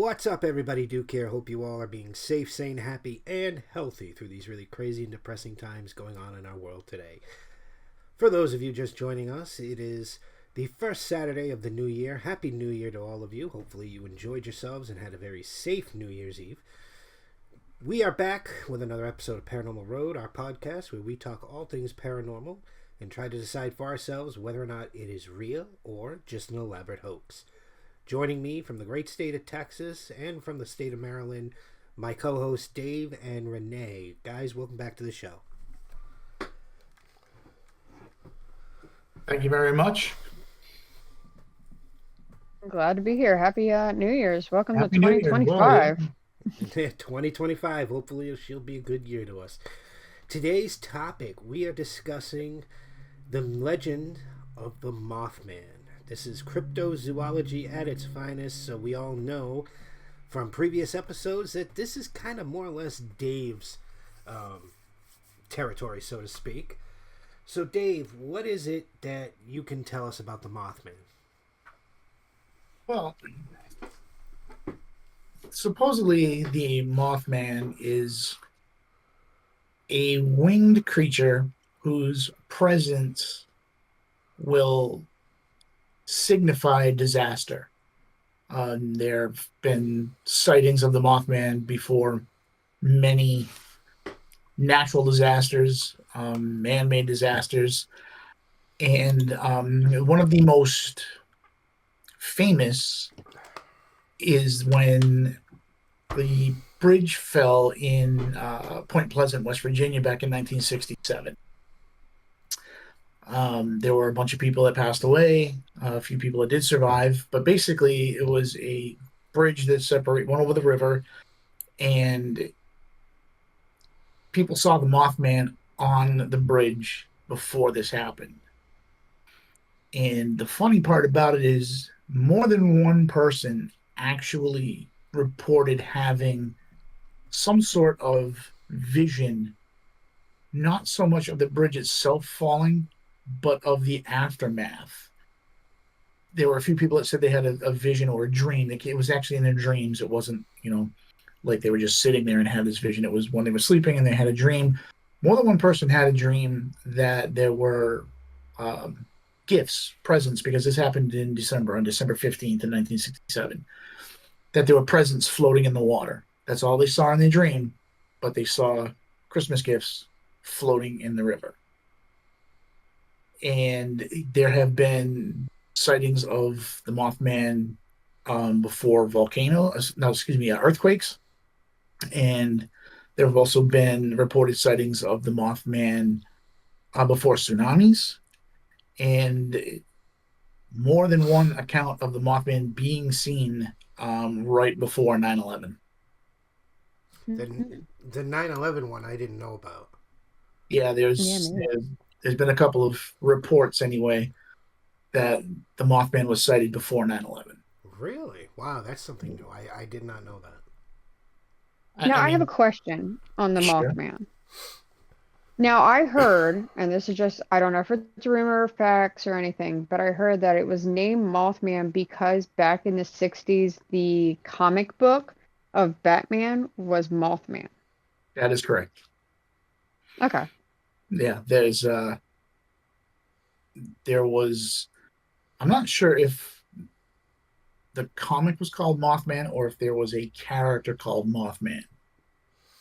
What's up, everybody? Duke here. Hope you all are being safe, sane, happy, and healthy through these really crazy and depressing times going on in our world today. For those of you just joining us, it is the first Saturday of the new year. Happy New Year to all of you. Hopefully you enjoyed yourselves and had a very safe New Year's Eve. We are back with another episode of Paranormal Road, our podcast where we talk all things paranormal and try to decide for ourselves whether or not it is real or just an elaborate hoax. Joining me from the great state of Texas and from the state of Maryland, my co-hosts Dave and Renee. Guys, welcome back to the show. Thank you very much. Glad to be here. Happy New Year's. Welcome Happy to New Year. 2025. Yeah, 2025. Hopefully she'll be a good year to us. Today's topic, we are discussing the legend of the Mothman. This is cryptozoology at its finest, so we all know from previous episodes that this is kind of more or less Dave's territory, so to speak. So, Dave, what is it that you can tell us about the Mothman? Well, supposedly the Mothman is a winged creature whose presence will signify disaster. There have been sightings of the Mothman before many natural disasters, man-made disasters, and one of the most famous is when the bridge fell in Point Pleasant, West Virginia back in 1967. There were a bunch of people that passed away, a few people that did survive, but basically it was a bridge that went over the river, and people saw the Mothman on the bridge before this happened. And the funny part about it is more than one person actually reported having some sort of vision, not so much of the bridge itself falling, but of the aftermath. There were a few people that said they had a vision or a dream. It was actually in their dreams. It wasn't, like they were just sitting there and had this vision. It was when they were sleeping and they had a dream. More than one person had a dream that there were gifts, presents, because this happened in December, on December 15th in 1967, that there were presents floating in the water. That's all they saw in their dream, but they saw Christmas gifts floating in the river. And there have been sightings of the Mothman before earthquakes. And there have also been reported sightings of the Mothman before tsunamis. And more than one account of the Mothman being seen right before 9/11. The 9/11 one I didn't know about. Yeah, there's been a couple of reports anyway that the Mothman was sighted before 9/11. Really? Wow, that's something new. I did not know that. I have a question on the Mothman. Now, I heard, and this is just, I don't know if it's a rumor or facts or anything, but I heard that it was named Mothman because back in the 60s, the comic book of Batman was Mothman. That is correct. Okay. Yeah, there was, I'm not sure if the comic was called Mothman or if there was a character called Mothman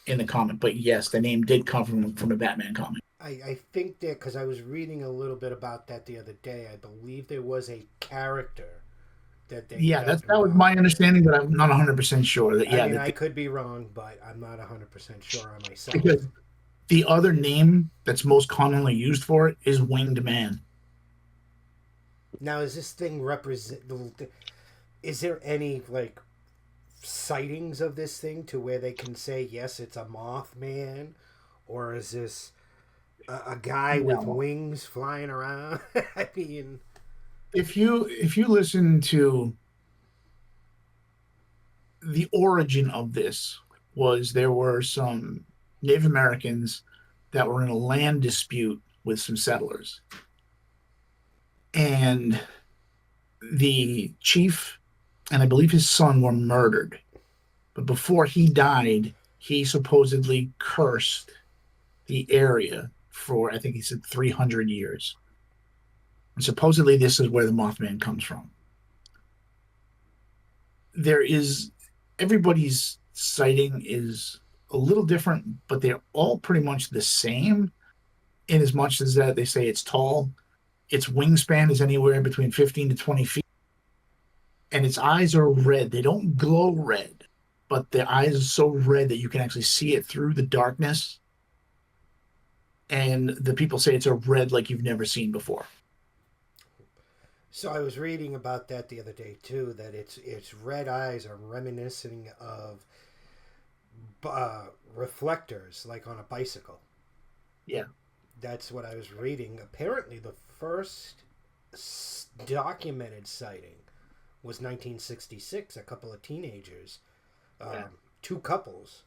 in the comic, but yes, the name did come from a Batman comic. I think that because I was reading a little bit about that the other day, I believe there was a character that they... Yeah, that was my understanding, but I'm not 100% sure. I could be wrong, but I'm not 100% sure on myself. Because the other name that's most commonly used for it is Winged Man. Now, is this thing is there any, sightings of this thing to where they can say, yes, it's a Mothman? Or is this a guy with wings flying around? I mean... If you listen to the origin of this, there were some Native Americans that were in a land dispute with some settlers. And the chief and I believe his son were murdered. But before he died, he supposedly cursed the area for, I think he said, 300 years. And supposedly this is where the Mothman comes from. Everybody's sighting is a little different, but they're all pretty much the same in as much as that they say it's tall. Its wingspan is anywhere between 15 to 20 feet. And its eyes are red. They don't glow red, but the eyes are so red that you can actually see it through the darkness. And the people say it's a red like you've never seen before. So I was reading about that the other day too, that its red eyes are reminiscing of reflectors, like on a bicycle. Yeah. That's what I was reading. Apparently the first documented sighting was 1966. A couple of teenagers, two couples,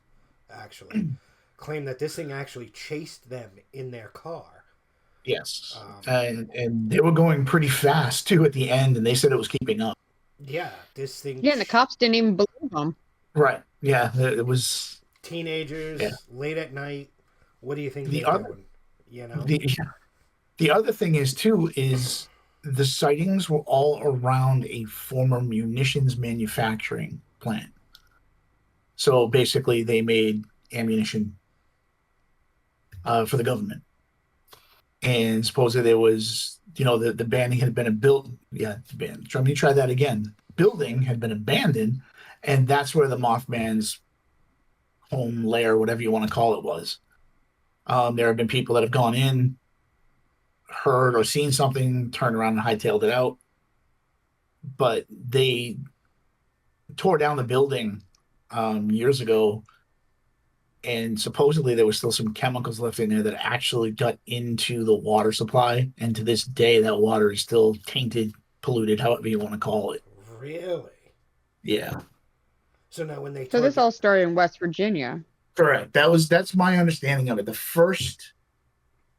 actually, claimed that this thing actually chased them in their car. Yes. And they were going pretty fast, too, at the end, and they said it was keeping up. Yeah, this thing... Yeah, and the cops didn't even believe them. Right. Yeah, it was... Teenagers, late at night. What do you think they're doing? You know? The other thing is, too, is the sightings were all around a former munitions manufacturing plant. So, basically, they made ammunition for the government. And supposedly there was, the banding had been built. Yeah, let me try that again. Building had been abandoned, and that's where the Mothman's home lair, whatever you want to call it, was. There have been people that have gone in, heard or seen something, turned around and hightailed it out. But they tore down the building years ago, and supposedly there was still some chemicals left in there that actually got into the water supply. And to this day, that water is still tainted, polluted, however you want to call it. Really? Yeah. So now when they... So this all started in West Virginia. Correct. That's my understanding of it. The first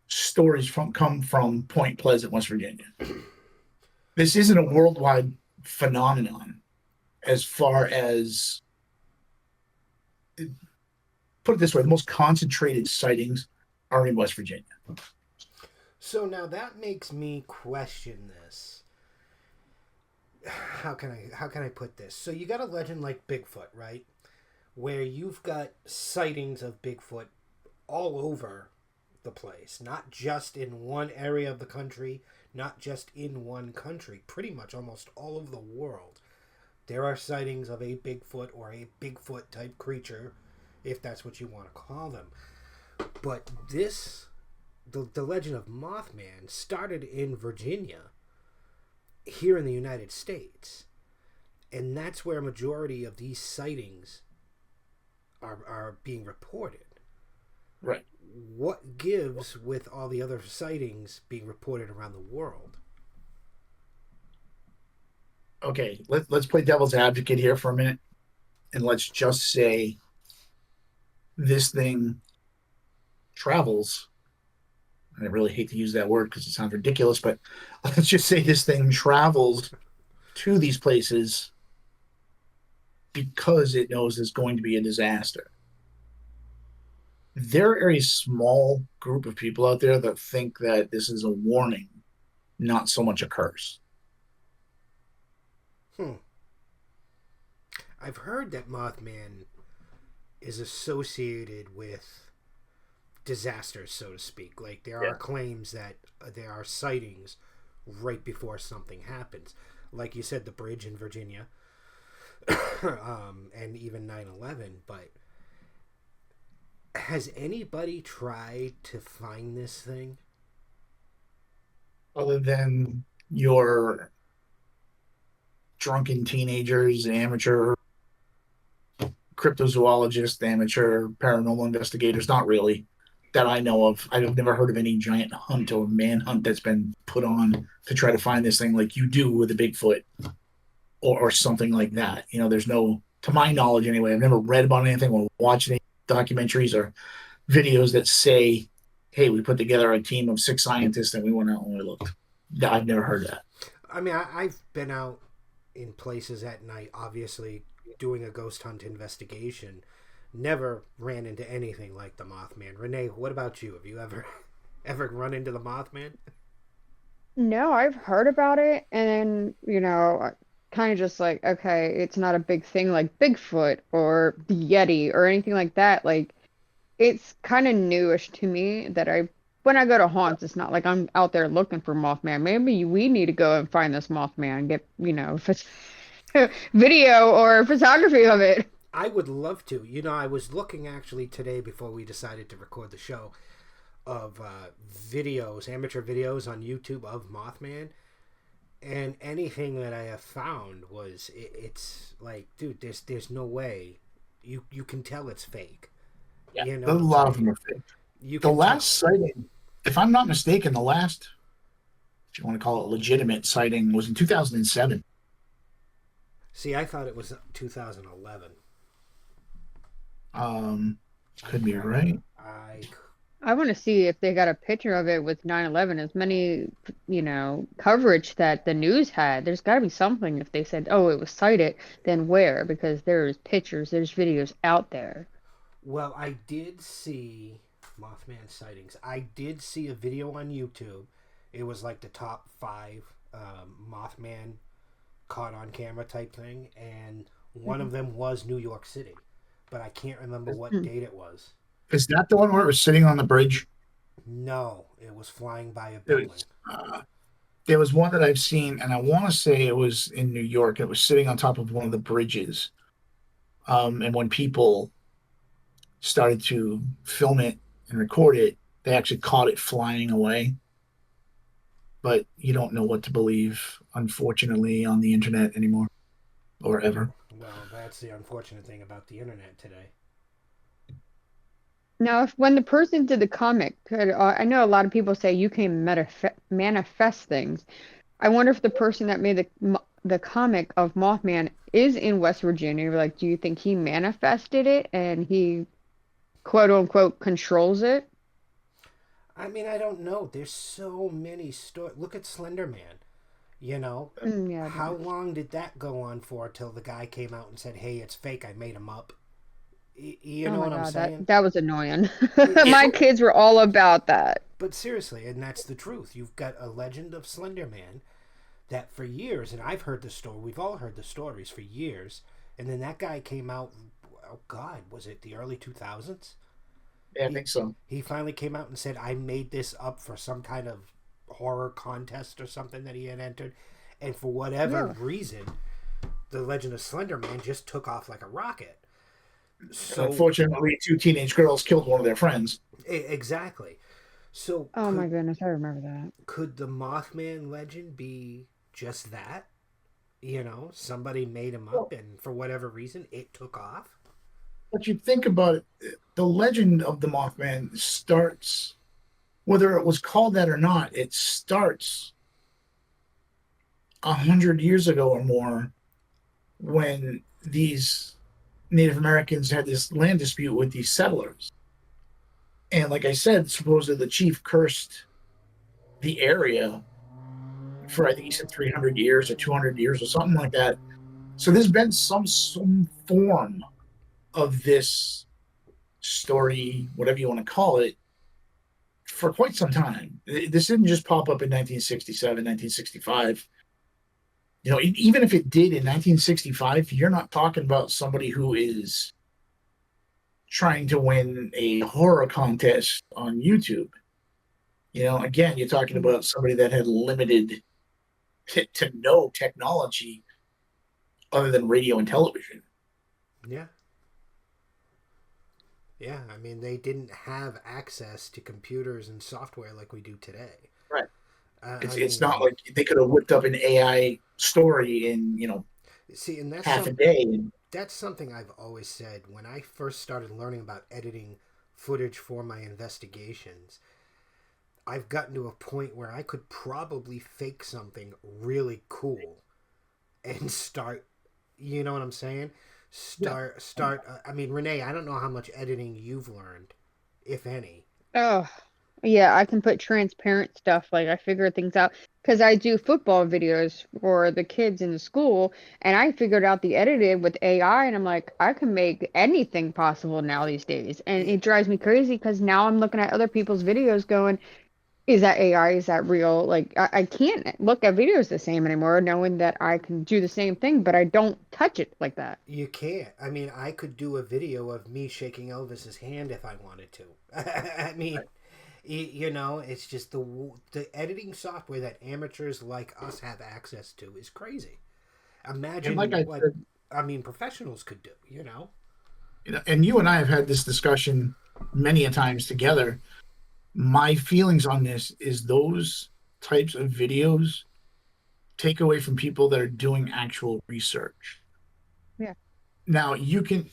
stories come from Point Pleasant, West Virginia. This isn't a worldwide phenomenon as far as... Put it this way, the most concentrated sightings are in West Virginia. So now that makes me question this. How can I put this? So you got a legend like Bigfoot, right? Where you've got sightings of Bigfoot all over the place, not just in one area of the country, not just in one country, pretty much almost all over the world. There are sightings of a Bigfoot or a Bigfoot type creature, if that's what you want to call them. But the legend of Mothman started in Virginia, here in the United States. And that's where a majority of these sightings are being reported. Right. What gives with all the other sightings being reported around the world? Okay, let's play devil's advocate here for a minute. And let's just say this thing travels. I really hate to use that word because it sounds ridiculous, but let's just say this thing travels to these places because it knows there's going to be a disaster. There are a small group of people out there that think that this is a warning, not so much a curse. I've heard that Mothman is associated with disasters, so to speak. Like there are claims that there are sightings right before something happens. Like you said, the bridge in Virginia, and even 9/11. But has anybody tried to find this thing? Other than your drunken teenagers, amateur cryptozoologists, amateur paranormal investigators, not really, that I know of. I've never heard of any giant hunt or manhunt that's been put on to try to find this thing like you do with a Bigfoot or something like that. There's no, to my knowledge anyway, I've never read about anything or watched any documentaries or videos that say, hey, we put together a team of 6 scientists and we went out and we looked. I've never heard that. I mean, I've been out in places at night, obviously doing a ghost hunt investigation, never ran into anything like the Mothman. Renee, what about you? Have you ever run into the Mothman? No, I've heard about it, and kind of just like, okay, it's not a big thing like Bigfoot or the Yeti or anything like that. Like, it's kind of newish to me that when I go to haunts, it's not like I'm out there looking for Mothman. Maybe we need to go and find this Mothman and get, video or photography of it. I would love to. I was looking actually today before we decided to record the show of videos, amateur videos on YouTube of Mothman, and anything that I have found it's like, dude, there's no way you can tell it's fake. Yeah, a lot of them are fake. The last sighting, if I'm not mistaken, the last, if you want to call it legitimate sighting, was in 2007. See, I thought it was 2011. Could be right. I want to see if they got a picture of it with 9/11. As many, coverage that the news had. There's got to be something. If they said, "Oh, it was sighted," then where? Because there's pictures, there's videos out there. Well, I did see Mothman sightings. I did see a video on YouTube. It was like the top 5 Mothman caught on camera type thing, and one of them was New York City, but I can't remember what date it was. Is that the one where it was sitting on the bridge? No, it was flying by a building. There was one that I've seen, and I want to say it was in New York. It was sitting on top of one of the bridges. And when people started to film it and record it, they actually caught it flying away. But you don't know what to believe, unfortunately, on the internet anymore, or ever. Well, that's the unfortunate thing about the internet today. Now, when the person did the comic, I know a lot of people say you can manifest things. I wonder if the person that made the comic of Mothman is in West Virginia. Like, do you think he manifested it and he, quote unquote, controls it? I mean, I don't know. There's so many stories. Look at Slender Man. Yeah, how long did that go on for till the guy came out and said, "Hey, it's fake. I made him up." You know what I'm saying? That was annoying. My kids were all about that. But seriously, and that's the truth. You've got a legend of Slender Man that for years, and I've heard the story, we've all heard the stories for years, and then that guy came out, oh God, was it the early 2000s? Yeah, I think so. He finally came out and said, I made this up for some kind of horror contest or something that he had entered, and for whatever reason, the legend of Slender Man just took off like a rocket. So, unfortunately, 2 teenage girls killed one of their friends. Exactly. So, my goodness, I remember that. Could the Mothman legend be just that? Somebody made him up, and for whatever reason, it took off. But you think about it, the legend of the Mothman starts, whether it was called that or not, it starts 100 years ago or more, when these Native Americans had this land dispute with these settlers. And like I said, supposedly the chief cursed the area for, I think he said 300 years or 200 years or something like that. So there's been some form of this story, whatever you want to call it, for quite some time. This didn't just pop up in 1967, 1965. Even if it did in 1965, you're not talking about somebody who is trying to win a horror contest on YouTube. Again, you're talking about somebody that had limited to no technology other than radio and television. Yeah. Yeah, I mean, they didn't have access to computers and software like we do today. Right. It's not like they could have whipped up an AI story in, and that's half a day. That's something I've always said. When I first started learning about editing footage for my investigations, I've gotten to a point where I could probably fake something really cool and start, you know what I'm saying? I mean, Renee, I don't know how much editing you've learned, if any. Oh, Yeah, I can put transparent stuff. Like I figure things out because I do football videos for the kids in the school, and I figured out the edited with AI, and I'm like, I can make anything possible now these days, and it drives me crazy because now I'm looking at other people's videos, going, is that AI? Is that real? Like I can't look at videos the same anymore, knowing that I can do the same thing, but I don't touch it like that. You can't. I mean, I could do a video of me shaking Elvis's hand if I wanted to. I mean, it's just the editing software that amateurs like us have access to is crazy. And Imagine like I what said, professionals could do. and you and I have had this discussion many a times together. My feelings on this is those types of videos take away from people that are doing actual research. Yeah. Now you can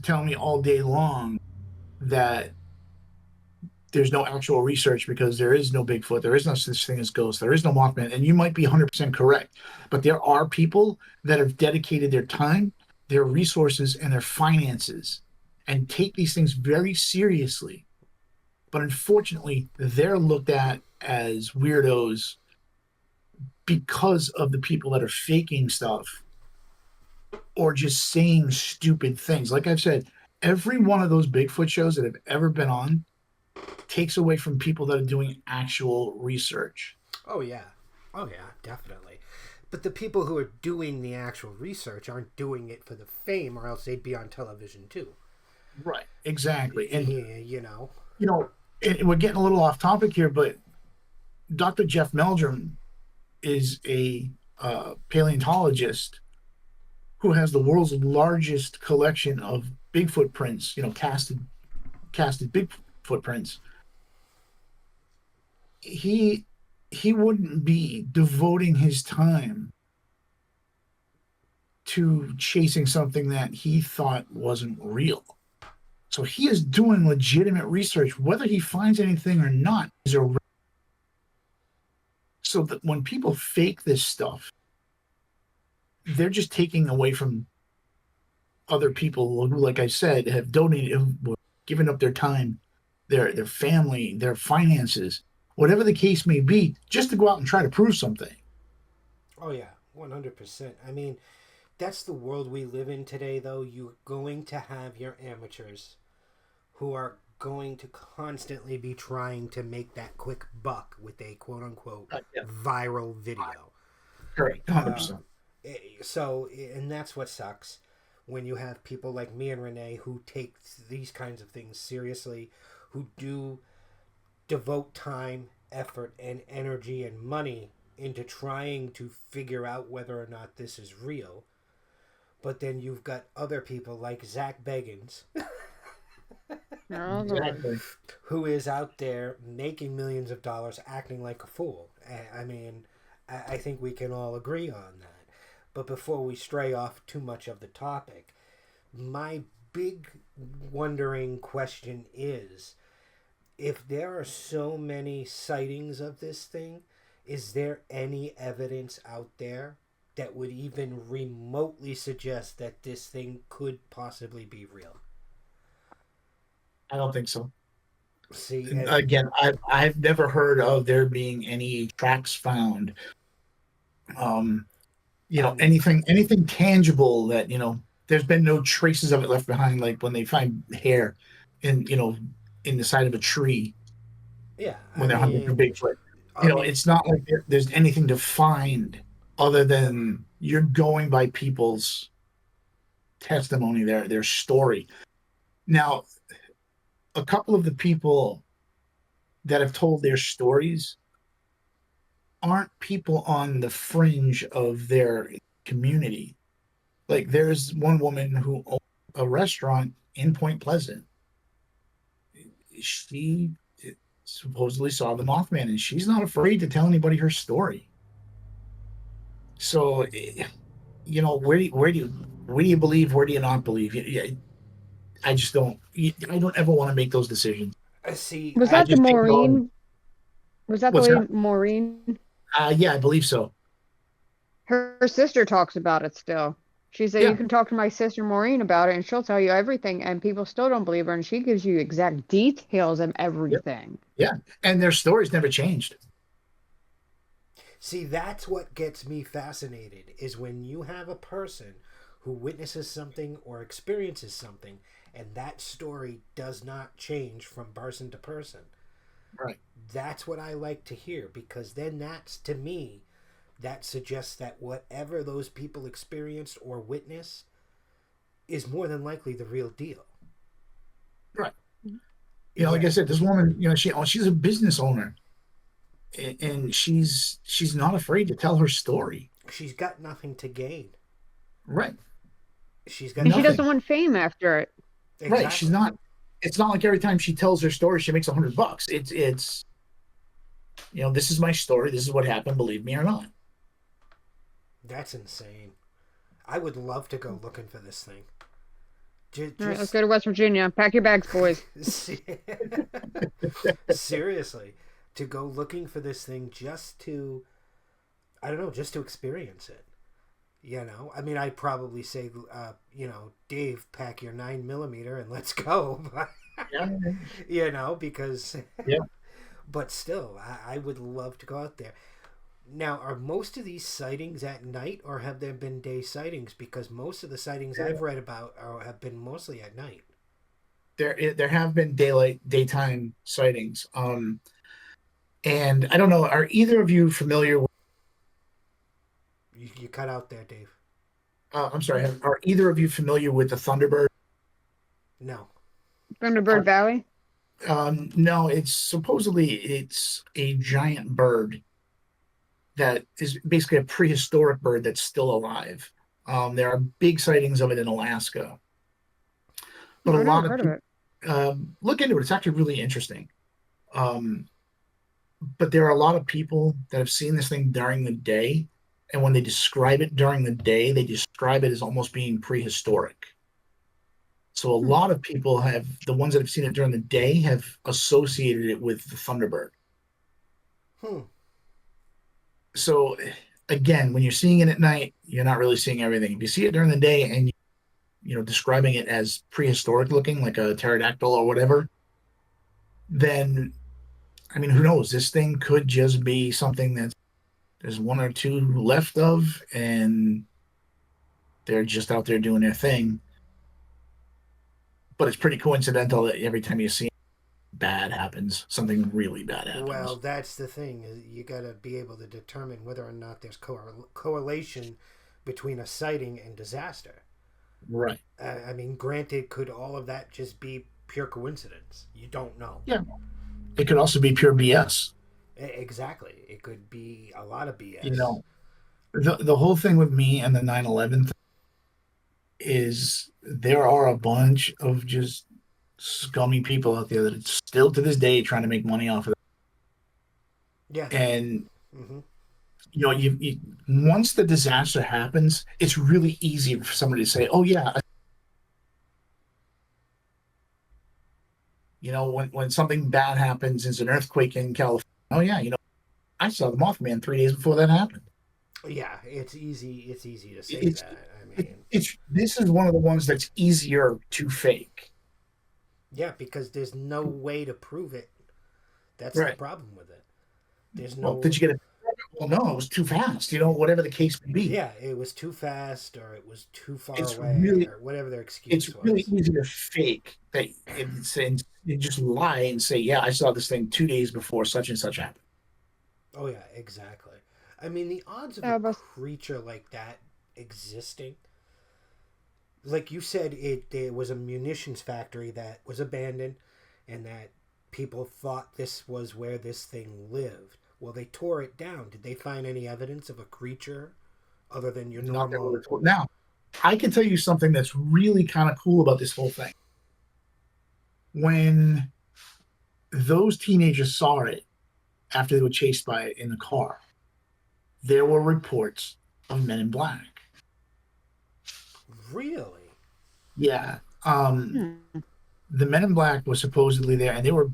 tell me all day long that there's no actual research because there is no Bigfoot, there is no such thing as ghosts, there is no Mothman, and you might be 100% correct. But there are people that have dedicated their time, their resources, and their finances and take these things very seriously. But unfortunately, they're looked at as weirdos because of the people that are faking stuff or just saying stupid things. Like I've said, every one of those Bigfoot shows that have ever been on takes away from people that are doing actual research. Oh yeah, definitely. But the people who are doing the actual research aren't doing it for the fame, or else they'd be on television too. Right, exactly. And Yeah, we're getting a little off topic here, but Dr. Jeff Meldrum is a paleontologist who has the world's largest collection of Bigfoot prints, casted Bigfoot prints. He wouldn't be devoting his time to chasing something that he thought wasn't real. So he is doing legitimate research. Whether he finds anything or not is a so that when people fake this stuff, they're just taking away from other people who, like I said, have donated, given up their time, their family, their finances, whatever the case may be, just to go out and try to prove something. Oh yeah, 100%. I mean, that's the world we live in today, though. You're going to have your amateurs who are going to constantly be trying to make that quick buck with a quote unquote viral video. Correct, 100%. So, and that's what sucks when you have people like me and Renee who take these kinds of things seriously, who do devote time, effort, and energy and money into trying to figure out whether or not this is real. But then you've got other people like Zach Bagans. Exactly. Who is out there making millions of dollars acting like a fool. I mean, I think we can all agree on that. But before we stray off too much of the topic, my big wondering question is, if there are so many sightings of this thing, is there any evidence out there that would even remotely suggest that this thing could possibly be real? I don't think so. See, again, I've never heard of there being any tracks found. Anything tangible that there's been no traces of it left behind, like when they find hair in the side of a tree. Yeah, when they're hunting for Bigfoot. It's not like there's anything to find other than you're going by people's testimony, their story. Now, a couple of the people that have told their stories aren't people on the fringe of their community. Like there's one woman who owned a restaurant in Point Pleasant. She supposedly saw the Mothman, and she's not afraid to tell anybody her story. So, where do you believe? Where do you not believe? I just don't. I don't ever want to make those decisions. See, was that the Maureen? Was that the way Maureen? Yeah, I believe so. Her sister talks about it still. She said, you can talk to my sister Maureen about it, and she'll tell you everything, and people still don't believe her, and she gives you exact details of everything. Yeah, and their stories never changed. See, that's what gets me fascinated, is when you have a person who witnesses something or experiences something, and that story does not change from person to person. Right. That's what I like to hear, because then that's, to me, that suggests that whatever those people experienced or witness is more than likely the real deal. Right. You know, like I said, this woman, you know, she's a business owner, and she's not afraid to tell her story. She's got nothing to gain. Right. She's got and she doesn't want fame after it. Exactly. Right. She's not. It's not like every time she tells her story, she makes $100. It's, you know, this is my story. This is what happened. Believe me or not. That's insane. I would love to go looking for this thing. All right, let's go to West Virginia. Pack your bags, boys. Seriously, to go looking for this thing just to, I don't know, just to experience it. You know, I mean, I'd probably say, you know, Dave, pack your 9mm and let's go. Yeah. You know, because, yeah. But still, I would love to go out there. Now, are most of these sightings at night, or have there been day sightings? Because most of the sightings I've read about have been mostly at night. There have been daytime sightings. And I don't know, are either of you familiar with... You cut out there, Dave. I'm sorry, are either of you familiar with the Thunderbird? No. Thunderbird Valley? No, supposedly it's a giant bird that is basically a prehistoric bird that's still alive. There are big sightings of it in Alaska. But a lot of people, look into it. It's actually really interesting. But there are a lot of people that have seen this thing during the day, and when they describe it during the day, they describe it as almost being prehistoric. So a lot of people the ones that have seen it during the day have associated it with the Thunderbird. So again, when you're seeing it at night, you're not really seeing everything. If you see it during the day and you know, describing it as prehistoric looking, like a pterodactyl or whatever, then, I mean, who knows? This thing could just be something that there's one or two left of, and they're just out there doing their thing. But it's pretty coincidental that every time you see it, bad happens. Something really bad happens. Well, that's the thing. You got to be able to determine whether or not there's correlation between a sighting and disaster. Right. I mean, granted, could all of that just be pure coincidence? You don't know. Yeah. It could also be pure BS. Exactly. It could be a lot of BS. You know, the whole thing with me and the 9/11 thing is there are a bunch of just scummy people out there that are still to this day trying to make money off of it. Yeah. And you know, you once the disaster happens, it's really easy for somebody to say, "Oh yeah." You know, when something bad happens, it's an earthquake in California. Oh yeah, you know, I saw the Mothman 3 days before that happened. Yeah, it's easy. It's easy to say that. I mean, this is one of the ones that's easier to fake. Yeah, because there's no way to prove it. That's the problem with it. There's no. Well, did you get it? Well, no, it was too fast. You know, whatever the case may be. Yeah, it was too fast, or it was too far away, or whatever their excuse was. It's really easy to fake that and just lie and say, "Yeah, I saw this thing 2 days before such and such happened." Oh yeah, exactly. I mean, the odds of a creature like that existing, like you said, there was a munitions factory that was abandoned, and that people thought this was where this thing lived. Well, they tore it down. Did they find any evidence of a creature other than your normal? Now, I can tell you something that's really kind of cool about this whole thing. When those teenagers saw it after they were chased by it in the car, there were reports of men in black. Really? Yeah. The men in black were supposedly there, and they were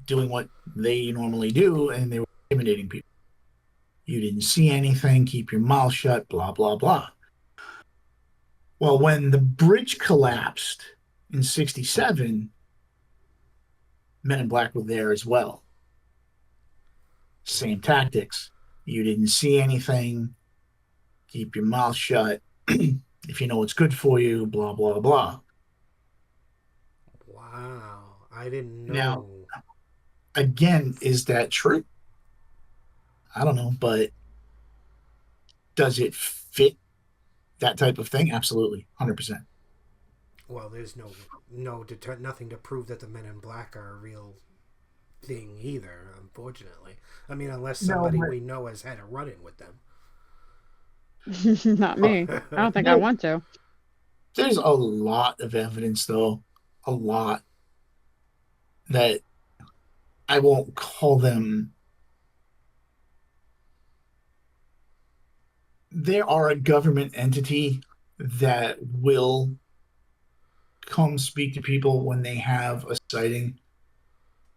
doing what they normally do, and they were intimidating people. You didn't see anything, keep your mouth shut, blah, blah, blah. Well, when the bridge collapsed in 67, Men in Black were there as well. Same tactics. You didn't see anything. Keep your mouth shut. If you know what's good for you, blah, blah, blah. Wow. I didn't know. Now, again, is that true? I don't know, but does it fit that type of thing? Absolutely. 100%. Well, there's nothing to prove that the Men in Black are a real thing either, unfortunately. I mean, unless somebody we know has had a run-in with them. Not me. I don't think I want to. There's a lot of evidence, though. A lot. That I won't call them. They are a government entity that will come speak to people when they have a sighting.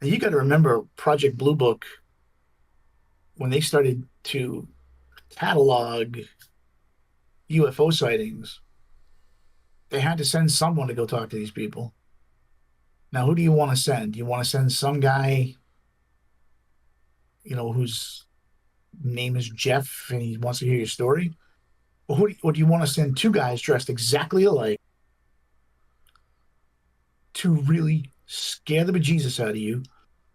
And you got to remember Project Blue Book, when they started to catalog UFO sightings, they had to send someone to go talk to these people. Now, who do you want to send? Do you want to send some guy, whose name is Jeff and he wants to hear your story? Or do you want to send two guys dressed exactly alike to really scare the bejesus out of you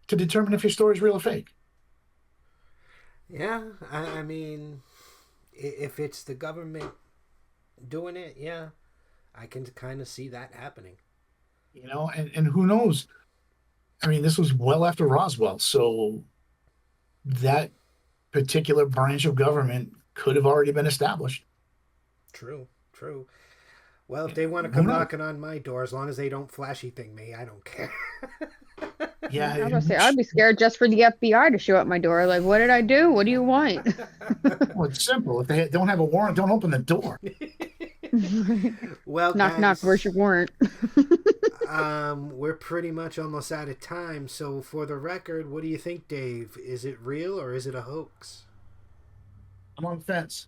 to determine if your story is real or fake? Yeah, I mean, if it's the government doing it, yeah, I can kind of see that happening. And who knows? I mean, this was well after Roswell, so that particular branch of government could have already been established. True. Well, if they want to come knocking on my door, as long as they don't flashy thing me, I don't care. Yeah, I was gonna say, I'd be scared just for the FBI to show up my door. Like, what did I do? What do you want? Well, it's simple. If they don't have a warrant, don't open the door. Well, knock, guys, knock. Where's your warrant? We're pretty much almost out of time. So, for the record, what do you think, Dave? Is it real or is it a hoax? I'm on the fence.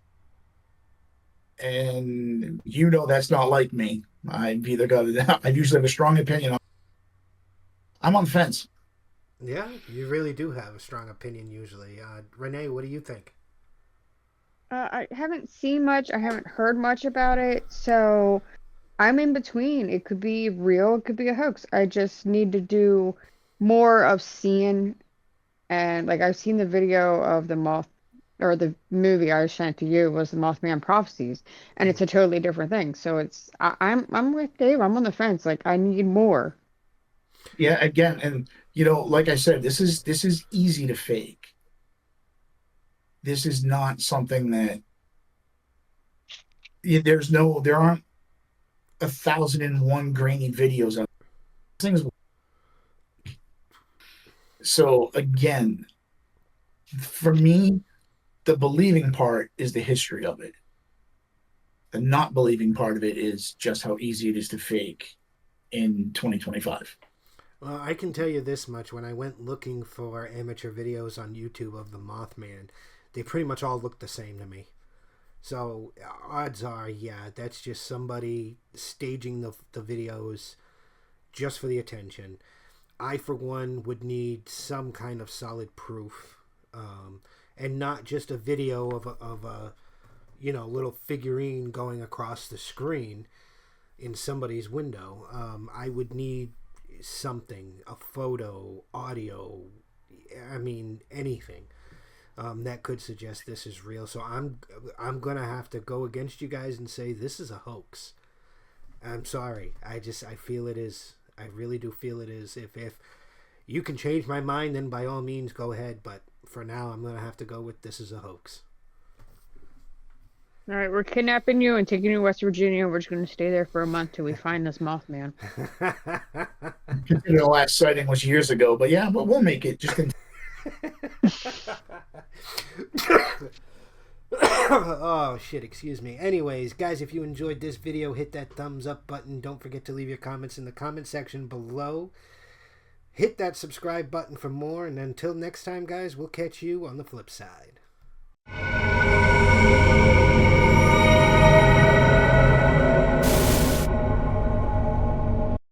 And that's not like me. I've usually have a strong opinion on. I'm on the fence. Yeah, you really do have a strong opinion usually. Renee, what do you think? I haven't seen much. I haven't heard much about it. So I'm in between. It could be real. It could be a hoax. I just need to do more of seeing. And like I've seen the video of the movie I sent to you was the Mothman Prophecies, and it's a totally different thing. So I'm with Dave. I'm on the fence. Like I need more. Yeah, again, and like I said, this is easy to fake. This is not something that there aren't 1,001 grainy videos of things. So again, for me, the believing part is the history of it. The not believing part of it is just how easy it is to fake in 2025. Well, I can tell you this much. When I went looking for amateur videos on YouTube of the Mothman, they pretty much all look the same to me. So odds are, yeah, that's just somebody staging the videos just for the attention. I, for one, would need some kind of solid proof, and not just a video of a little figurine going across the screen in somebody's window. I would need something, a photo, audio, I mean anything that could suggest this is real. So I'm gonna have to go against you guys and say this is a hoax. I'm sorry. I feel it is. I really do feel it is. If you can change my mind, then by all means go ahead, but for now I'm gonna have to go with this is a hoax. All right, we're kidnapping you and taking you to West Virginia. We're just going to stay there for a month till we find this Mothman. The last sighting was years ago, but yeah, but we'll make it. Just in. Oh shit, excuse me. Anyways, guys, if you enjoyed this video, hit that thumbs up button. Don't forget to leave your comments in the comment section below. Hit that subscribe button for more, and until next time, guys, we'll catch you on the flip side.